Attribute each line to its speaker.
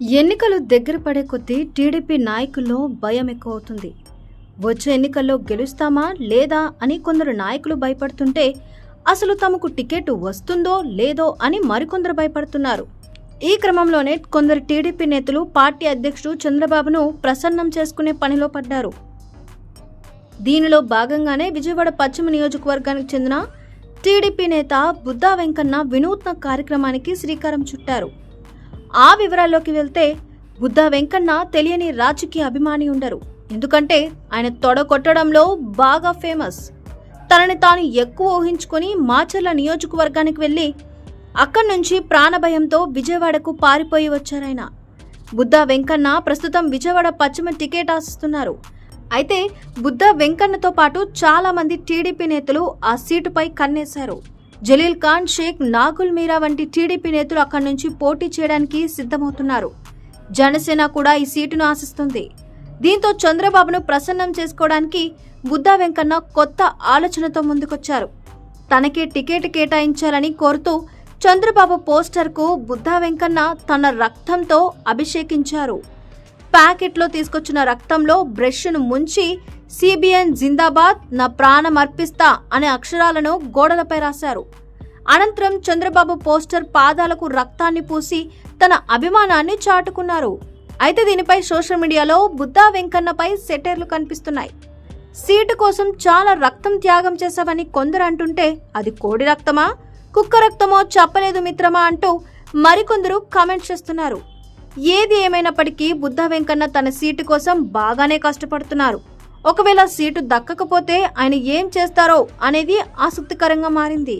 Speaker 1: ఎన్నికలు దగ్గర పడే కొద్దీ టీడీపీ నాయకుల్లో భయం ఎక్కువ అవుతుంది. వచ్చే ఎన్నికల్లో గెలుస్తామా లేదా అని కొందరు నాయకులు భయపడుతుంటే అసలు తమకు టికెట్ వస్తుందో లేదో అని మరికొందరు భయపడుతున్నారు. ఈ క్రమంలోనే కొందరు టీడీపీ నేతలు పార్టీ అధ్యక్షుడు చంద్రబాబును ప్రసన్నం చేసుకునే పనిలో పడ్డారు. దీనిలో భాగంగానే విజయవాడ పశ్చిమ నియోజకవర్గానికి చెందిన టీడీపీ నేత బుద్దా వెంకన్న వినూత్న కార్యక్రమానికి శ్రీకారం చుట్టారు. ఆ వివరాల్లోకి వెళ్తే బుద్దా వెంకన్న తెలియని రాజకీయ అభిమాని ఉండరు. ఎందుకంటే ఆయన తొడ కొట్టడంలో బాగా ఫేమస్. తనని తాను ఎక్కువ ఊహించుకొని మాచర్ల నియోజకవర్గానికి వెళ్లి అక్కడి నుంచి ప్రాణభయంతో విజయవాడకు పారిపోయి వచ్చారాయన. బుద్దా వెంకన్న ప్రస్తుతం విజయవాడ పశ్చిమ టికెట్ ఆశిస్తున్నారు. అయితే బుద్దా వెంకన్నతో పాటు చాలా మంది టీడీపీ నేతలు ఆ సీటుపై కన్నేశారు. జలీల్ ఖాన్, షేక్ నాగుల్ మీరా వంటి టీడీపీ నేతలు అక్కడి నుంచి పోటీ చేయడానికి సిద్ధమవుతున్నారు. జనసేన కూడా ఈ సీటును ఆశిస్తుంది. దీంతో చంద్రబాబును ప్రసన్నం చేసుకోవడానికి బుద్దా వెంకన్న కొత్త ఆలోచనతో ముందుకొచ్చారు. తనకే టికెట్ కేటాయించాలని కోరుతూ చంద్రబాబు పోస్టర్కు బుద్దా వెంకన్న తన రక్తంతో అభిషేకించారు. ప్యాకెట్లో తీసుకొచ్చిన రక్తంలో బ్రష్ను ముంచి సిబిఎన్ జిందాబాద్, నా ప్రాణం అర్పిస్తా అనే అక్షరాలను గోడలపై రాశారు. అనంతరం చంద్రబాబు పోస్టర్ పాదాలకు రక్తాన్ని పూసి తన అభిమానాన్ని చాటుకున్నారు. అయితే దీనిపై సోషల్ మీడియాలో బుద్దా వెంకన్నపై సెటైర్లు కనిపిస్తున్నాయి. సీటు కోసం చాలా రక్తం త్యాగం చేశావని కొందరు అంటుంటే అది కోడి రక్తమా, కుక్క రక్తమో చెప్పలేదు మిత్రమా అంటూ మరికొందరు కామెంట్స్ చేస్తున్నారు. ఏది ఏమైనప్పటికీ బుద్దా వెంకన్న తన సీటు కోసం బాగానే కష్టపడుతున్నారు. ఒకవేళ సీటు దక్కకపోతే ఆయన ఏం చేస్తారో అనేది ఆసక్తికరంగా మారింది.